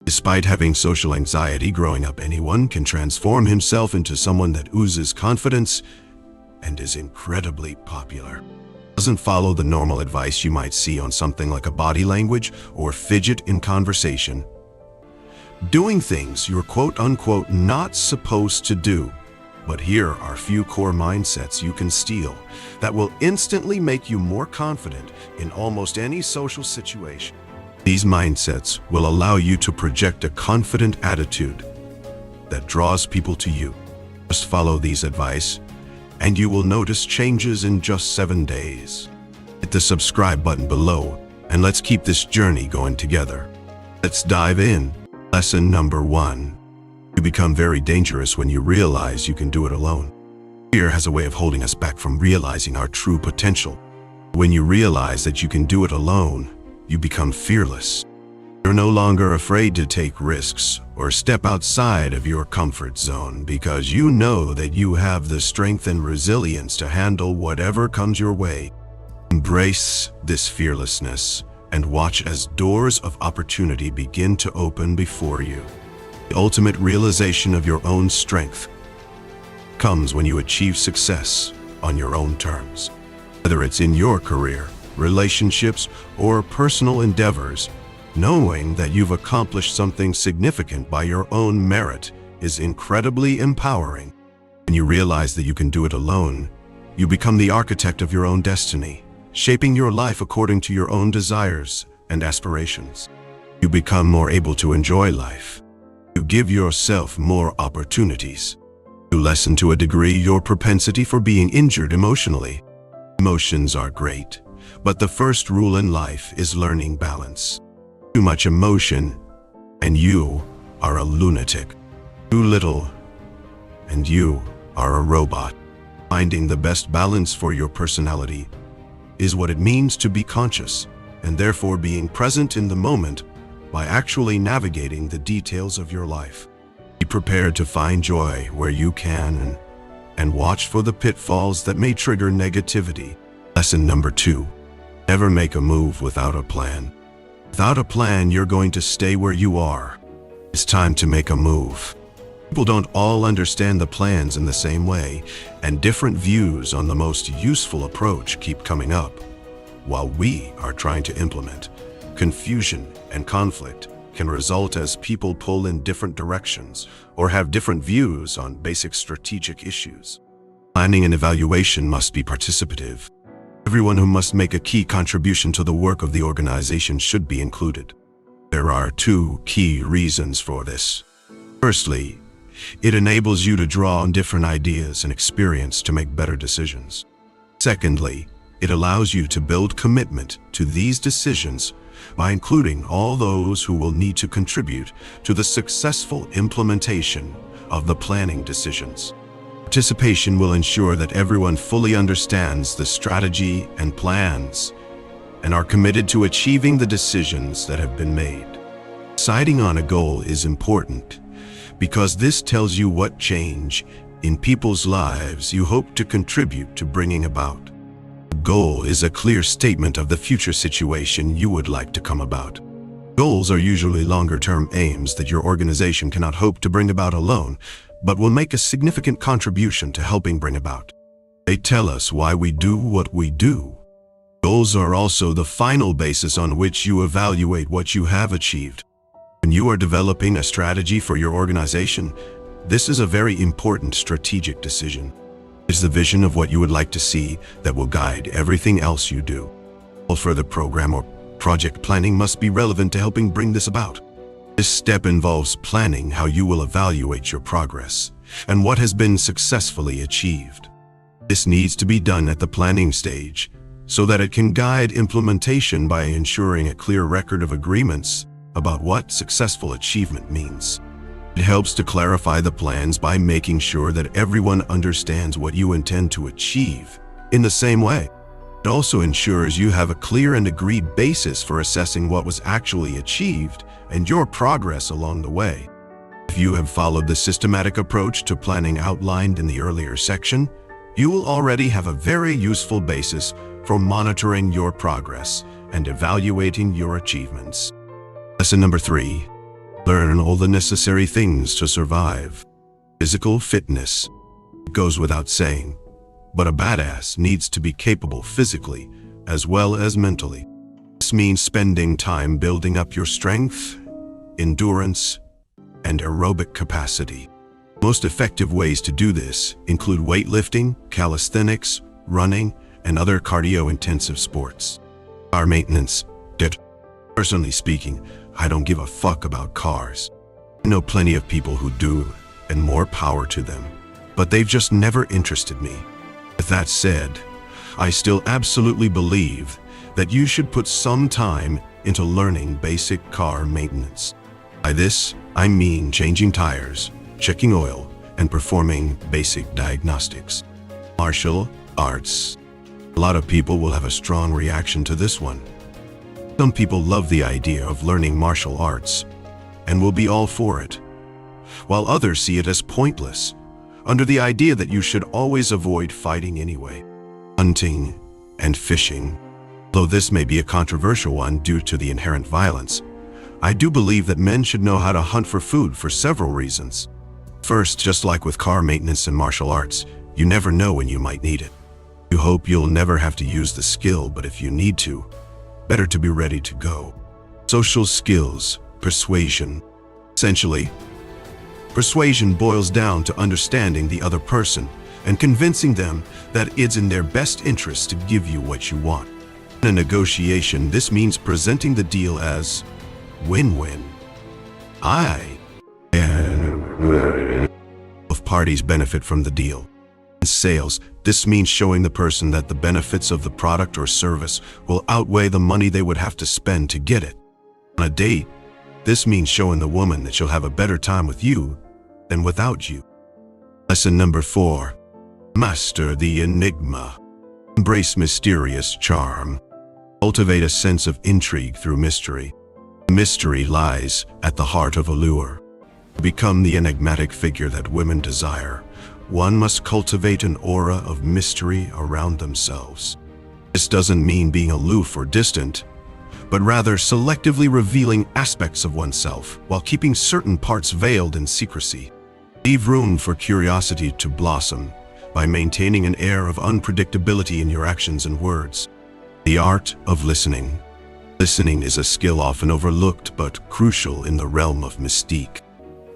Despite having social anxiety growing up, anyone can transform himself into someone that oozes confidence and is incredibly popular. Doesn't follow the normal advice you might see on something like a body language or fidget in conversation. Doing things you're quote-unquote not supposed to do. But here are a few core mindsets you can steal that will instantly make you more confident in almost any social situation. These mindsets will allow you to project a confident attitude that draws people to you. Just follow these advice, and you will notice changes in just 7 days. Hit the subscribe button below, and let's keep this journey going together. Let's dive in. Lesson number 1. You become very dangerous when you realize you can do it alone. Fear has a way of holding us back from realizing our true potential. When you realize that you can do it alone, you become fearless. You're no longer afraid to take risks or step outside of your comfort zone because you know that you have the strength and resilience to handle whatever comes your way. Embrace this fearlessness and watch as doors of opportunity begin to open before you. The ultimate realization of your own strength comes when you achieve success on your own terms. Whether it's in your career, relationships, or personal endeavors, knowing that you've accomplished something significant by your own merit is incredibly empowering. When you realize that you can do it alone, you become the architect of your own destiny, shaping your life according to your own desires and aspirations. You become more able to enjoy life. You give yourself more opportunities. You lessen to a degree your propensity for being injured emotionally. Emotions are great, but the first rule in life is learning balance. Too much emotion, and you are a lunatic. Too little, and you are a robot. Finding the best balance for your personality is what it means to be conscious, and therefore being present in the moment by actually navigating the details of your life. Be prepared to find joy where you can and watch for the pitfalls that may trigger negativity. Lesson number 2. Never make a move without a plan. Without a plan, you're going to stay where you are. It's time to make a move. People don't all understand the plans in the same way, and different views on the most useful approach keep coming up. While we are trying to implement, confusion and conflict can result as people pull in different directions or have different views on basic strategic issues. Planning and evaluation must be participative. Everyone who must make a key contribution to the work of the organization should be included. There are 2 key reasons for this. Firstly, it enables you to draw on different ideas and experience to make better decisions. Secondly, it allows you to build commitment to these decisions by including all those who will need to contribute to the successful implementation of the planning decisions. Participation will ensure that everyone fully understands the strategy and plans and are committed to achieving the decisions that have been made. Deciding on a goal is important because this tells you what change in people's lives you hope to contribute to bringing about. The goal is a clear statement of the future situation you would like to come about. Goals are usually longer-term aims that your organization cannot hope to bring about alone, but will make a significant contribution to helping bring about. They tell us why we do what we do. Goals are also the final basis on which you evaluate what you have achieved. When you are developing a strategy for your organization, this is a very important strategic decision. It's the vision of what you would like to see that will guide everything else you do. All further program or project planning must be relevant to helping bring this about. This step involves planning how you will evaluate your progress and what has been successfully achieved. This needs to be done at the planning stage so that it can guide implementation by ensuring a clear record of agreements about what successful achievement means. It helps to clarify the plans by making sure that everyone understands what you intend to achieve in the same way. It also ensures you have a clear and agreed basis for assessing what was actually achieved and your progress along the way. If you have followed the systematic approach to planning outlined in the earlier section, you will already have a very useful basis for monitoring your progress and evaluating your achievements. Lesson number 3. Learn all the necessary things to survive. Physical fitness goes without saying, but a badass needs to be capable physically as well as mentally. This means spending time building up your strength, endurance, and aerobic capacity. Most effective ways to do this include weightlifting, calisthenics, running, and other cardio-intensive sports. Car maintenance. Personally speaking, I don't give a fuck about cars. I know plenty of people who do, and more power to them, but they've just never interested me. With that said, I still absolutely believe that you should put some time into learning basic car maintenance. By this, I mean changing tires, checking oil, and performing basic diagnostics. Martial arts. A lot of people will have a strong reaction to this one. Some people love the idea of learning martial arts and will be all for it, while others see it as pointless, under the idea that you should always avoid fighting anyway. Hunting and fishing. Though this may be a controversial one due to the inherent violence, I do believe that men should know how to hunt for food for several reasons. First, just like with car maintenance and martial arts, you never know when you might need it. You hope you'll never have to use the skill, but if you need to, better to be ready to go. Social skills, persuasion. Essentially, persuasion boils down to understanding the other person and convincing them that it's in their best interest to give you what you want. In a negotiation, this means presenting the deal as win-win. Both parties benefit from the deal. In sales, this means showing the person that the benefits of the product or service will outweigh the money they would have to spend to get it. On a date, this means showing the woman that she'll have a better time with you than without you. Lesson number 4. Master the enigma. Embrace mysterious charm. Cultivate a sense of intrigue through mystery. Mystery lies at the heart of allure. To become the enigmatic figure that women desire, one must cultivate an aura of mystery around themselves. This doesn't mean being aloof or distant, but rather selectively revealing aspects of oneself while keeping certain parts veiled in secrecy. Leave room for curiosity to blossom by maintaining an air of unpredictability in your actions and words. The art of listening. Listening is a skill often overlooked but crucial in the realm of mystique.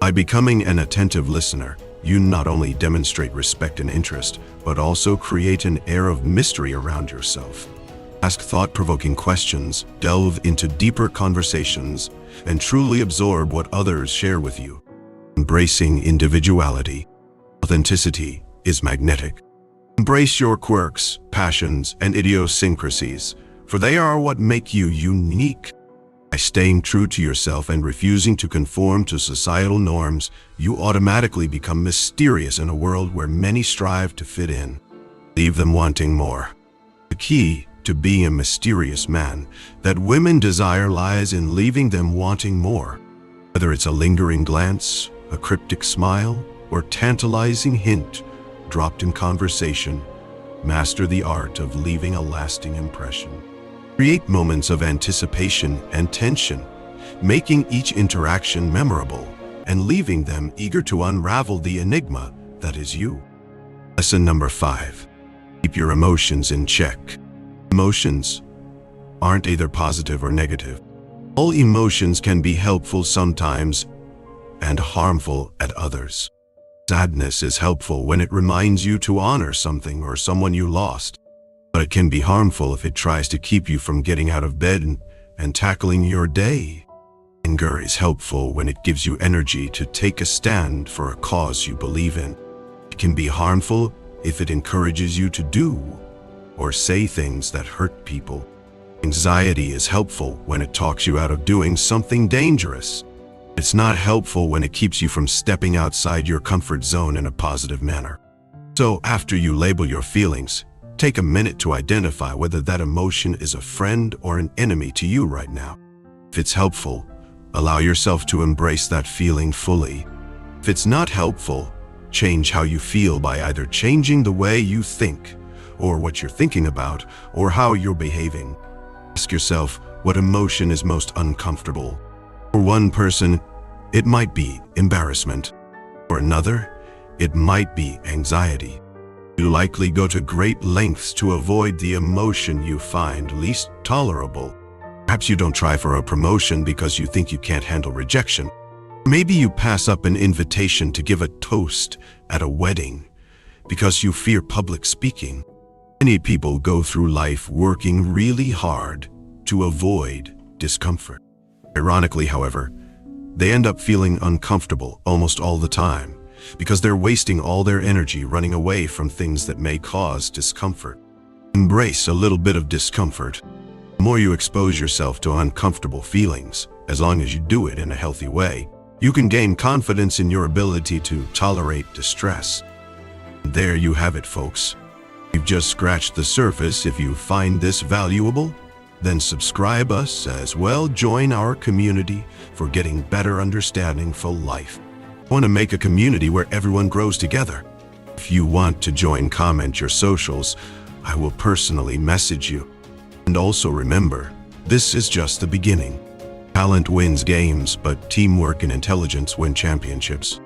By becoming an attentive listener, you not only demonstrate respect and interest, but also create an air of mystery around yourself. Ask thought-provoking questions, delve into deeper conversations, and truly absorb what others share with you. Embracing individuality. Authenticity is magnetic. Embrace your quirks, passions, and idiosyncrasies, for they are what make you unique. By staying true to yourself and refusing to conform to societal norms, you automatically become mysterious in a world where many strive to fit in. Leave them wanting more. The key to being a mysterious man that women desire lies in leaving them wanting more. Whether it's a lingering glance, a cryptic smile, or tantalizing hint dropped in conversation, master the art of leaving a lasting impression. Create moments of anticipation and tension, making each interaction memorable and leaving them eager to unravel the enigma that is you. Lesson number 5. Keep your emotions in check. Emotions aren't either positive or negative. All emotions can be helpful sometimes and harmful at others. Sadness is helpful when it reminds you to honor something or someone you lost, but it can be harmful if it tries to keep you from getting out of bed and tackling your day. Anger is helpful when it gives you energy to take a stand for a cause you believe in. It can be harmful if it encourages you to do or say things that hurt people. Anxiety is helpful when it talks you out of doing something dangerous. It's not helpful when it keeps you from stepping outside your comfort zone in a positive manner. So after you label your feelings, take a minute to identify whether that emotion is a friend or an enemy to you right now. If it's helpful, allow yourself to embrace that feeling fully. If it's not helpful, change how you feel by either changing the way you think, or what you're thinking about, or how you're behaving. Ask yourself what emotion is most uncomfortable. For one person, it might be embarrassment. For another, it might be anxiety. You likely go to great lengths to avoid the emotion you find least tolerable. Perhaps you don't try for a promotion because you think you can't handle rejection. Maybe you pass up an invitation to give a toast at a wedding because you fear public speaking. Many people go through life working really hard to avoid discomfort. Ironically, however, they end up feeling uncomfortable almost all the time because they're wasting all their energy running away from things that may cause discomfort. Embrace a little bit of discomfort. The more you expose yourself to uncomfortable feelings, as long as you do it in a healthy way, you can gain confidence in your ability to tolerate distress. There you have it, folks. You've just scratched the surface. If you find this valuable, then subscribe us as well. Join our community for getting better understanding for life. I want to make a community where everyone grows together. If you want to join, comment your socials. I will personally message you. And also remember, this is just the beginning. Talent wins games, but teamwork and intelligence win championships.